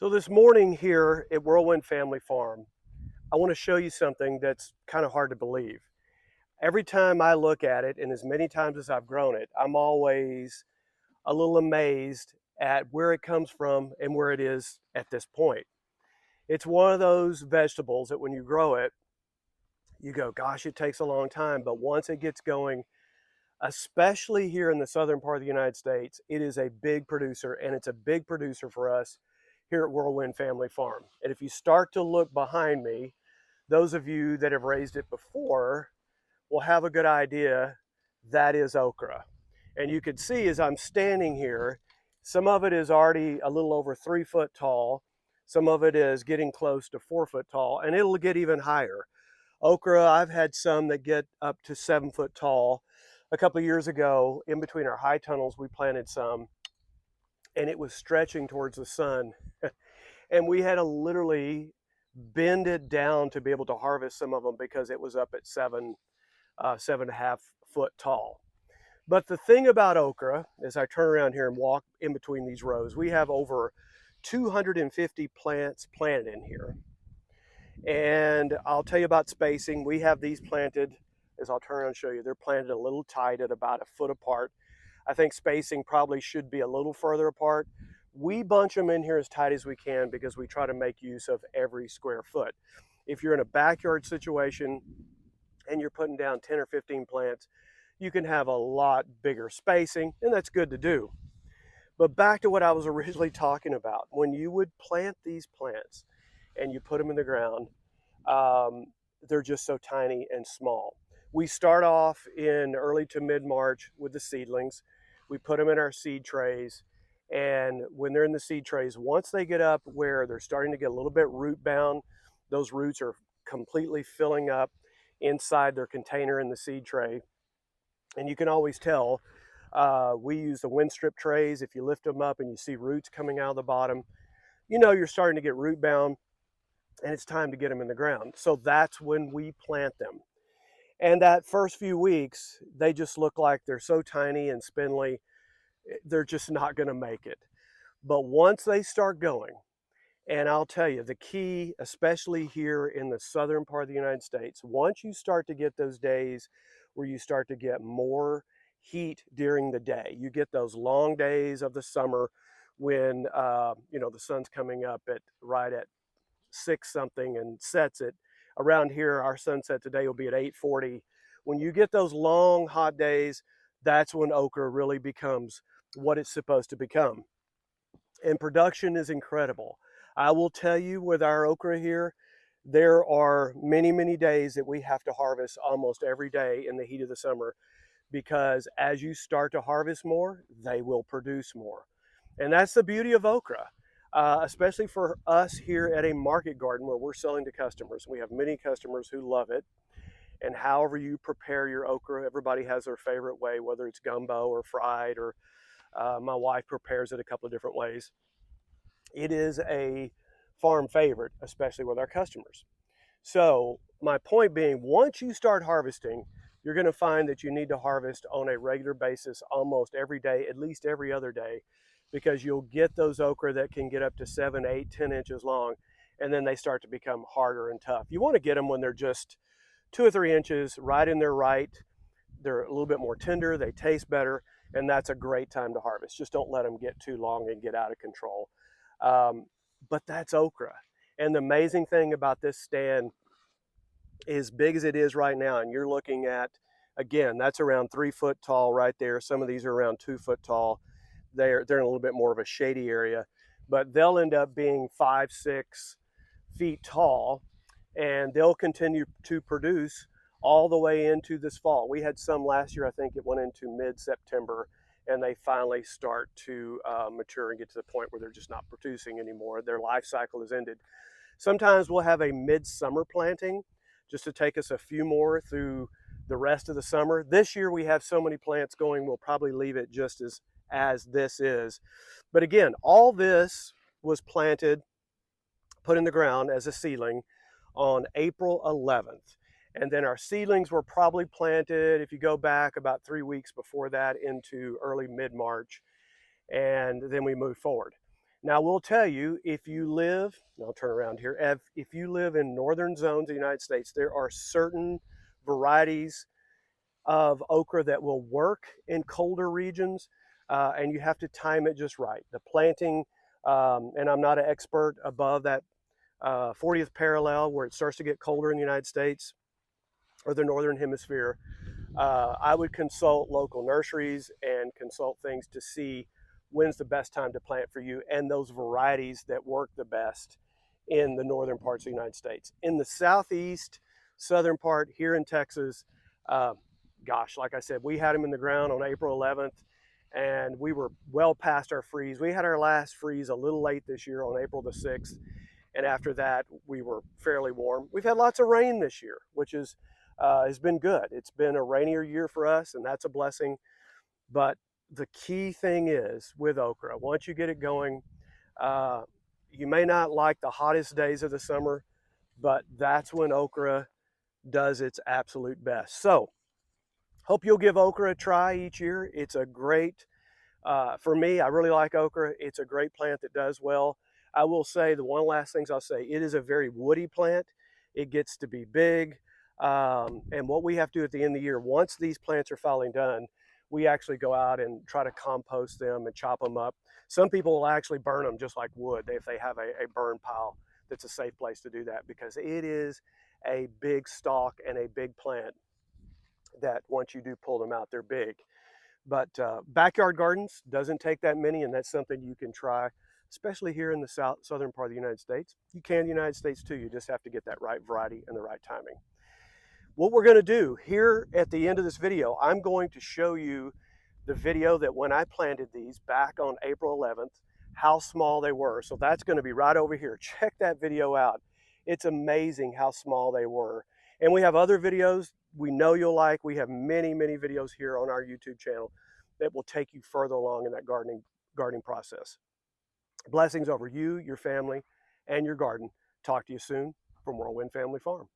So this morning here at Whirlwind Family Farm, I want to show you something that's kind of hard to believe. Every time I look at it, and as many times as I've grown it, I'm always a little amazed at where it comes from and where it is at this point. It's one of those vegetables that when you grow it, you go, gosh, it takes a long time. But once it gets going, especially here in the southern part of the United States, it is a big producer, and it's a big producer for us here at Whirlwind Family Farm. And if you start to look behind me, those of you that have raised it before will have a good idea that is okra. And you can see as I'm standing here, some of it is already a little over 3 foot tall. Some of it is getting close to 4 foot tall, and it'll get even higher. Okra, I've had some that get up to 7 foot tall. A couple of years ago, in between our high tunnels, we planted some, and it was stretching towards the sun. And we had to literally bend it down to be able to harvest some of them because it was up at 7.5 foot tall. But the thing about okra, as I turn around here and walk in between these rows, we have over 250 plants planted in here. And I'll tell you about spacing. We have these planted, as I'll turn around and show you, they're planted a little tight at about a foot apart. I think spacing probably should be a little further apart. We bunch them in here as tight as we can because we try to make use of every square foot. If you're in a backyard situation and you're putting down 10 or 15 plants, you can have a lot bigger spacing, and that's good to do. But back to what I was originally talking about. When you would plant these plants and you put them in the ground, they're just so tiny and small. We start off in early to mid-March with the seedlings. We put them in our seed trays, and when they're in the seed trays, once they get up where they're starting to get a little bit root bound, those roots are completely filling up inside their container in the seed tray. And you can always tell. We use the wind strip trays. If you lift them up and you see roots coming out of the bottom, you know you're starting to get root bound and it's time to get them in the ground. So that's when we plant them. And that first few weeks, they just look like they're so tiny and spindly, they're just not going to make it. But once they start going, and I'll tell you, the key, especially here in the southern part of the United States, once you start to get those days where you start to get more heat during the day, you get those long days of the summer when the sun's coming up at right at 6 something and sets it. Around here, our sunset today will be at 8:40. When you get those long hot days, that's when okra really becomes what it's supposed to become. And production is incredible. I will tell you, with our okra here, there are many, many days that we have to harvest almost every day in the heat of the summer because as you start to harvest more, they will produce more. And that's the beauty of okra, especially for us here at a market garden where we're selling to customers. We have many customers who love it. And however you prepare your okra, everybody has their favorite way, whether it's gumbo or fried, or my wife prepares it a couple of different ways. It is a farm favorite, especially with our customers. So my point being, once you start harvesting, you're going to find that you need to harvest on a regular basis almost every day, at least every other day, because you'll get those okra that can get up to 7, 8, 10 inches long, and then they start to become harder and tough. You want to get them when they're just 2 or 3 inches right in their right. They're a little bit more tender, they taste better, and that's a great time to harvest. Just don't let them get too long and get out of control. Um, but that's okra. And the amazing thing about this stand, as big as it is right now, and you're looking at, again, that's around 3 foot tall right there. Some of these are around 2 foot tall. They're in a little bit more of a shady area, but they'll end up being 5, 6 feet tall, and they'll continue to produce all the way into this fall. We had some last year, I think it went into mid-September, and they finally start to mature and get to the point where they're just not producing anymore. Their life cycle is ended. Sometimes we'll have a midsummer planting just to take us a few more through the rest of the summer. This year we have so many plants going, we'll probably leave it just as this is. But again, all this was planted, put in the ground as a seedling on April 11th. And then our seedlings were probably planted, if you go back about 3 weeks before that, into early mid-March. And then we moved forward. Now, we'll tell you, if you live, I'll turn around here, if you live in northern zones of the United States, there are certain varieties of okra that will work in colder regions, and you have to time it just right. The planting, and I'm not an expert above that 40th parallel where it starts to get colder in the United States or the northern hemisphere. I would consult local nurseries and consult things to see when's the best time to plant for you and those varieties that work the best in the northern parts of the United States. In the southeast, southern part here in Texas, uh, gosh, like I said, we had them in the ground on April 11th and we were well past our freeze. We had our last freeze a little late this year on April the 6th. And after that, we were fairly warm. We've had lots of rain this year, which has been good. It's been a rainier year for us, and that's a blessing. But the key thing is with okra, once you get it going, uh, you may not like the hottest days of the summer, but that's when okra does its absolute best. So, hope you'll give okra a try each year. It's a great for me, I really like okra. It's a great plant that does well. I will say the one last things I'll say, it is a very woody plant. It gets to be big. And what we have to do at the end of the year, once these plants are finally done, we actually go out and try to compost them and chop them up. Some people will actually burn them just like wood if they have a burn pile. That's a safe place to do that because it is a big stalk and a big plant that once you do pull them out, they're big. But backyard gardens doesn't take that many, and that's something you can try, especially here in the southern part of the United States. You can in the United States too. You just have to get that right variety and the right timing. What we're going to do here at the end of this video, I'm going to show you the video that when I planted these back on April 11th, how small they were. So that's going to be right over here. Check that video out. It's amazing how small they were. And we have other videos we know you'll like. We have many, many videos here on our YouTube channel that will take you further along in that gardening process. Blessings over you, your family, and your garden. Talk to you soon from Whirlwind Family Farm.